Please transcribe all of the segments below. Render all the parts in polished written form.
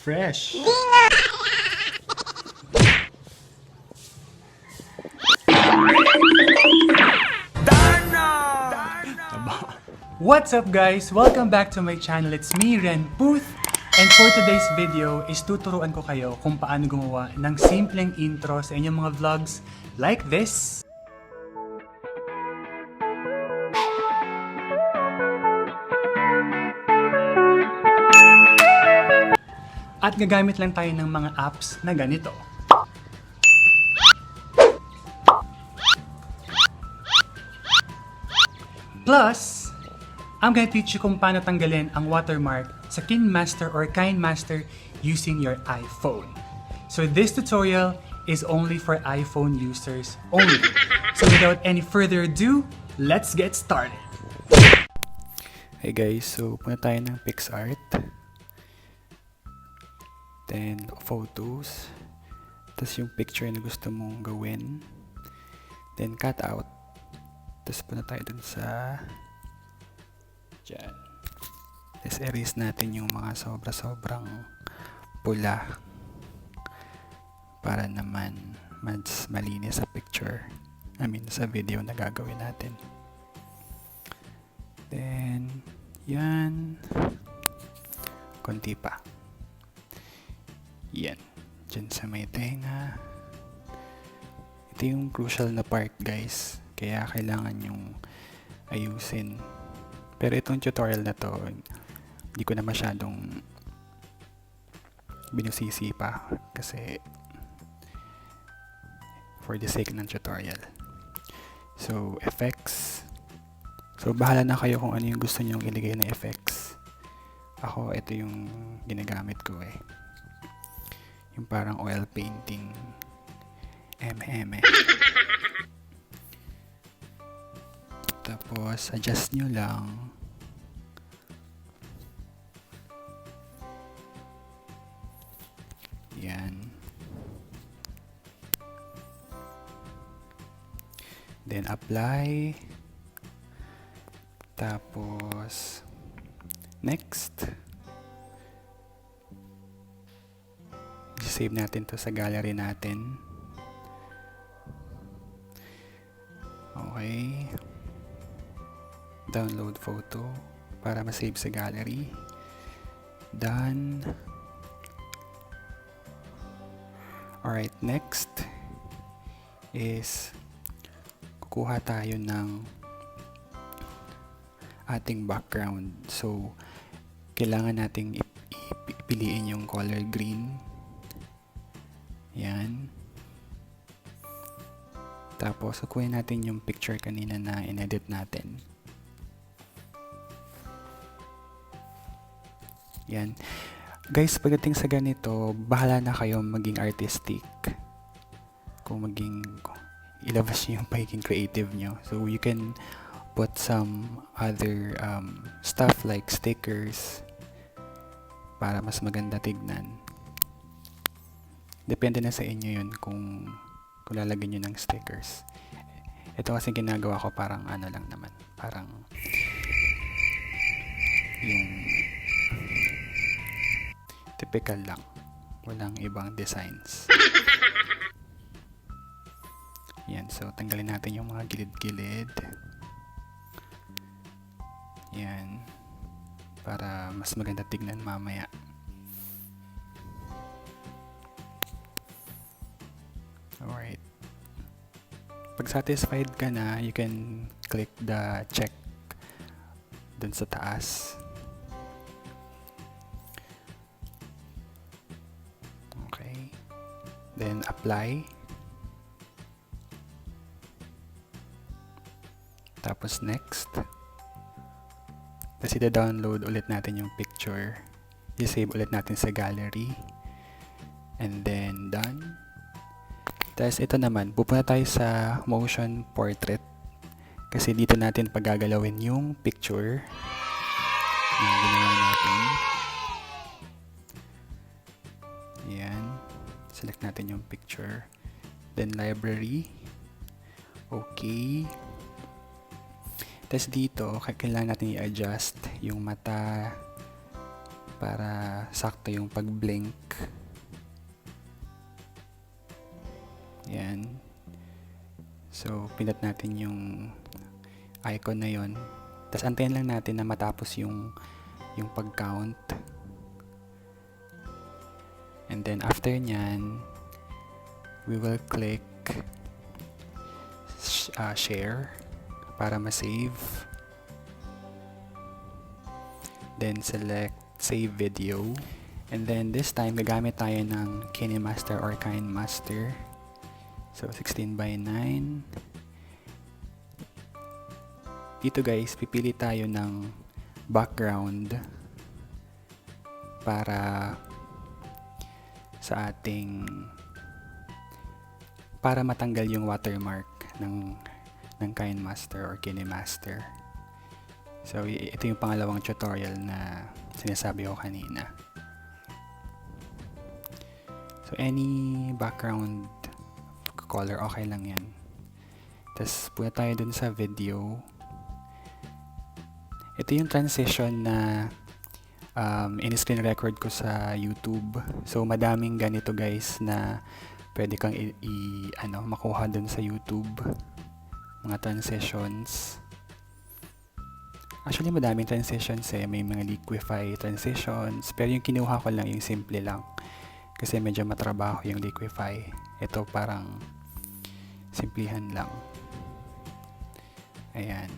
Fresh. What's up guys? Welcome back to my channel. It's me, Renn Puth. And for today's video is tuturuan ko kayo kung paano gumawa ng simpleng intro sa inyong mga vlogs like this. At gagamit lang tayo ng mga apps na ganito. Plus, I'm gonna teach you kung paano tanggalin ang watermark sa Kinemaster or Kinemaster using your iPhone. So this tutorial is only for iPhone users only. So without any further ado, let's get started. Hey guys, so punta tayo ng PICSART. Then photos. Tapos yung picture na gusto mong gawin. Then cut out. Tapos punta tayo dun sa dyan. Tapos erase natin yung mga sobrang pula para naman mas malinis sa picture. Sa video na gagawin natin. Then yan. Konti pa. Yan. Dyan sa may tenga. Ito yung crucial na part guys. Kaya kailangan yung ayusin. Pero itong tutorial na to, hindi ko na masyadong binusisi pa. Kasi for the sake ng tutorial. So, effects. So, bahala na kayo kung ano yung gusto nyong iligay na effects. Ako, ito yung ginagamit ko eh. Yung parang oil painting eme. Tapos adjust nyo lang. Yan. Then apply. Tapos next. Save natin to sa gallery natin. Okay. Download photo para ma-save sa gallery. Done. Alright, next is kukuha tayo ng ating background. So, kailangan nating ipiliin yung color green. Yan. Tapos, kukunin natin yung picture kanina na inedit natin. Yan. Guys, pagdating sa ganito, bahala na kayo maging artistic. Kung ilabas nyo yung pagiging creative nyo. So, you can put some other stuff like stickers para mas maganda tignan. Depende na sa inyo yun kung lalagyan nyo ng stickers. Ito kasi ginagawa ko parang ano lang naman. Parang yung typical lang. Walang ibang designs. Yan. So, tanggalin natin yung mga gilid-gilid. Yan. Para mas maganda tignan mamaya. Alright. Pag satisfied ka na, you can click the check dun sa taas. Okay. Then apply. Tapos next. Tapos ida-download ulit natin yung picture. I-save ulit natin sa gallery. And then done. Tapos ito naman, pupunta tayo sa motion portrait. Kasi dito natin pagagalawin yung picture. Yung ginawa natin. Ayan. Select natin yung picture. Then library. Okay. Tapos dito, kailangan natin i-adjust yung mata, para sakto yung pag-blink. Yan. So, pinat natin yung icon na yon. Tapos antayin lang natin na matapos yung pag-count. And then after nyan, we will click share para ma-save. Then select save video. And then this time, gagamit tayo ng Kinemaster or Kinemaster. So 16:9. Dito guys, pipili tayo ng background para sa ating para matanggal yung watermark ng Kinemaster or Kinemaster. So ito yung pangalawang tutorial na sinasabi ko kanina. So any background color okay lang yan. Tapos punta tayo dun sa video. Ito yung transition na in-screen record ko sa YouTube. So madaming ganito guys na pwede kang makuha dun sa YouTube. Mga transitions. Actually madaming transitions may mga liquify transitions. Pero yung kinuha ko lang yung simple lang. Kasi medyo matrabaho yung liquify. Ito parang simplihan lang. Ayan.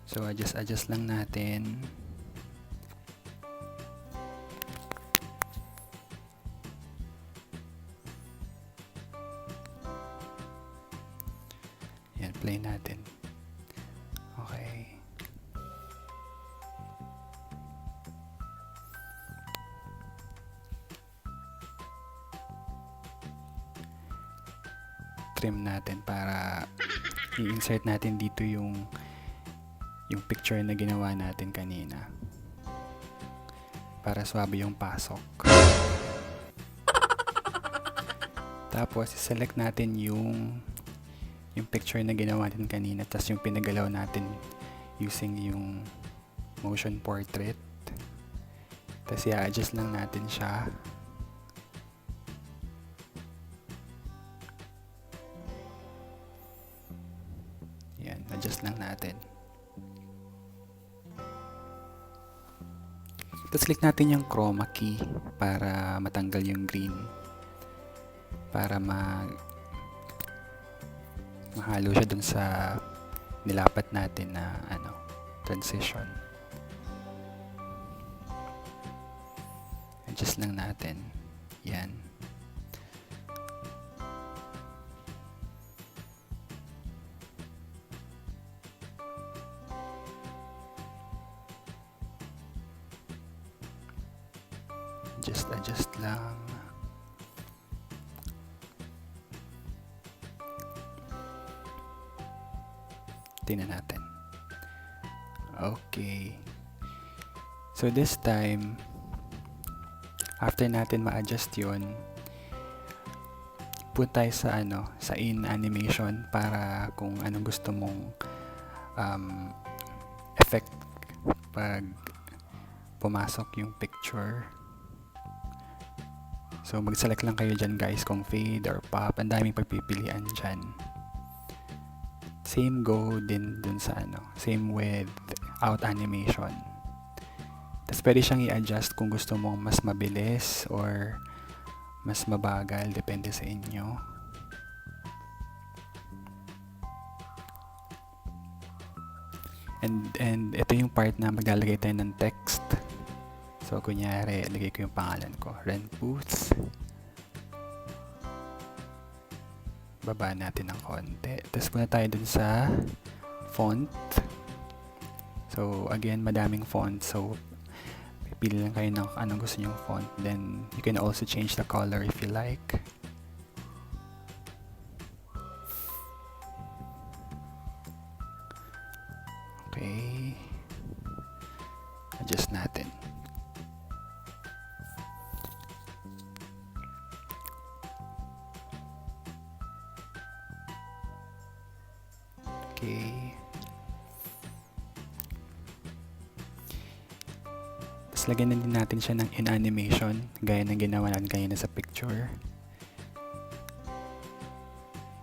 So, adjust lang natin. Ayan, play natin. Okay. Trim natin para i-insert natin dito yung picture na ginawa natin kanina para swabe yung pasok. Tapos select natin yung picture na ginawa natin kanina, tapos yung pinagalaw natin using yung motion portrait. Tapos i-adjust lang natin siya. Yan, adjust lang natin. Tapos click natin yung chroma key para matanggal yung green. Para mahalo siya dun sa nilapat natin na transition. Adjust lang natin. Yan. Adjust lang. Tingnan natin. Okay. So this time, after natin ma-adjust yun, punta tayo sa in animation para kung anong gusto mong effect pag pumasok yung picture. So mag-select lang kayo dyan guys kung fade or pop. Ang daming pagpipilian dyan. Same go din dun sa same with out animation. Tapos pwede siyang i-adjust kung gusto mong mas mabilis or mas mabagal. Depende sa inyo. And ito yung part na maglalagay tayo ng text. So, kunyari, ilagay ko yung pangalan ko. Renn Puth. Baba natin ng konti. Tapos punta tayo dun sa font. So, again, madaming font. So, pili lang kayo ng anong gusto nyong font. Then, you can also change the color if you like. Okay. Adjust natin. Okay. Tapos lagyan na din natin siya ng in animation gaya ng ginawa natin kanina sa picture.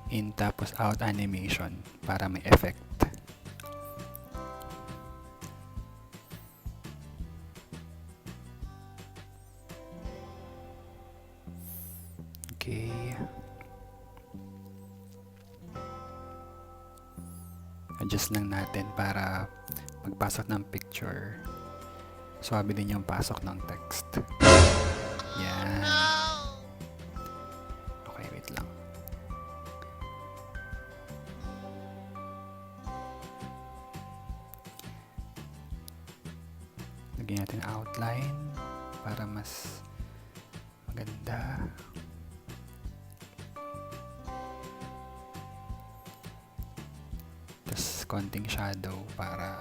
In tapos out animation para may effect. Okay. Adjust lang natin para pagpasok ng picture, swabe din yung pasok ng text. Yan. Okay, wait lang. Lagyan natin outline para mas maganda. Tapos konting shadow para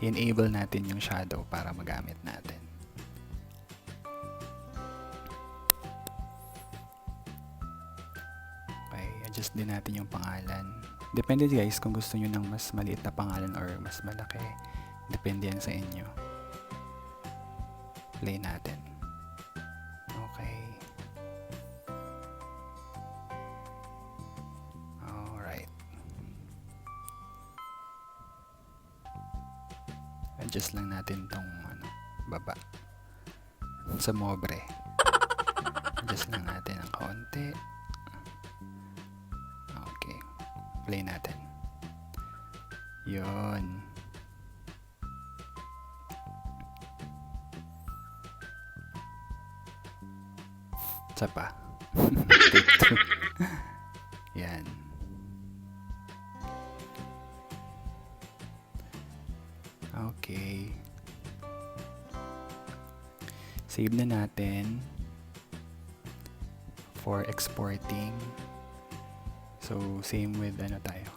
i-enable natin yung shadow para magamit natin. Okay, adjust din natin yung pangalan. Depende guys kung gusto nyo ng mas maliit na pangalan or mas malaki. Depende yan sa inyo. Play natin. Okay. Alright. Adjust lang natin tong baba. Sa mobre. Adjust lang natin ng konti. Okay. Play natin. Yun. Isa pa. Take 2. Yan. Okay. Save na natin for exporting. So, same with tayo.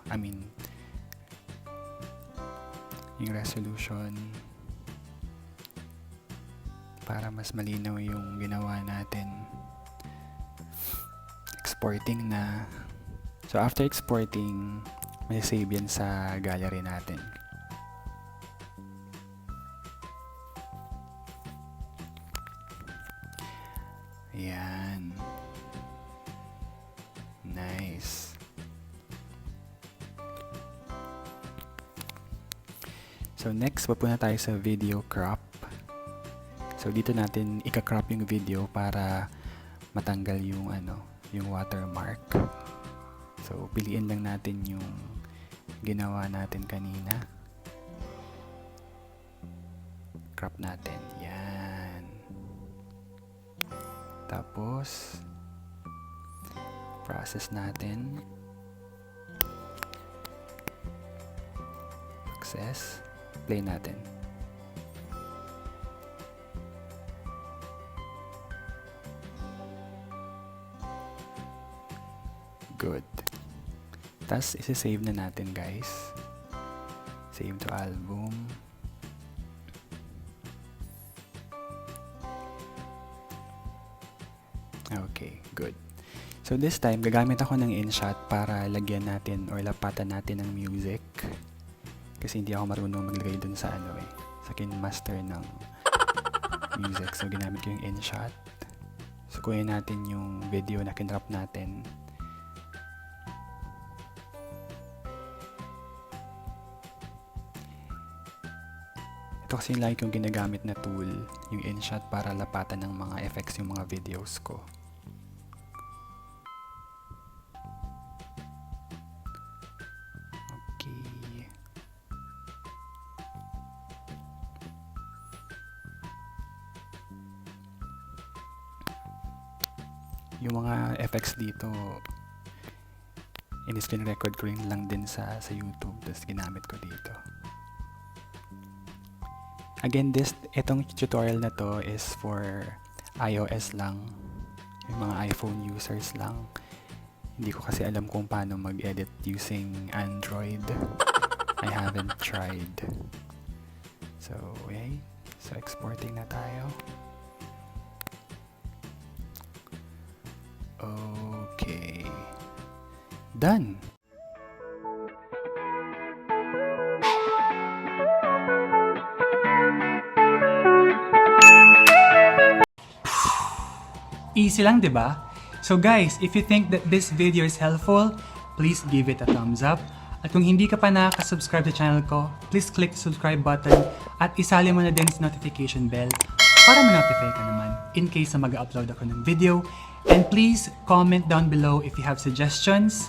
Yung resolution para mas malinaw yung ginawa natin. Exporting na. So, after exporting, may save yan sa gallery natin. Ayan. Nice. So, next, papunta tayo sa video crop. So, dito natin ika-crop yung video para matanggal yung yung watermark. So, piliin lang natin yung ginawa natin kanina. Crop natin. Yan. Tapos, process natin. Access. Play natin. Good. Tapos, isi-save na natin, guys. Save to album. Okay, good. So, this time, gagamit ako ng INSHOT para lagyan natin or lapatan natin ng music. Kasi hindi ako marunong maglagay dun sa sa Kinemaster ng music. So, ginamit ko yung INSHOT. So, kunin natin yung video na kinrap natin. Ito kasi yung lagi kong ginagamit na tool, yung INSHOT, para lapatan ng mga effects yung mga videos ko. Okay. Yung mga effects dito, in-screen record ko rin lang din sa YouTube, tapos ginamit ko dito. Again, itong tutorial na to is for iOS lang, yung mga iPhone users lang. Hindi ko kasi alam kung paano mag-edit using Android. I haven't tried. So, okay. So, exporting na tayo. Okay. Done! Easy lang, di ba? So guys, if you think that this video is helpful, please give it a thumbs up. At kung hindi ka pa nakaka-subscribe sa channel ko, please click the subscribe button at isali mo na din sa notification bell para ma-notify ka naman in case na mag-upload ako ng video. And please comment down below if you have suggestions.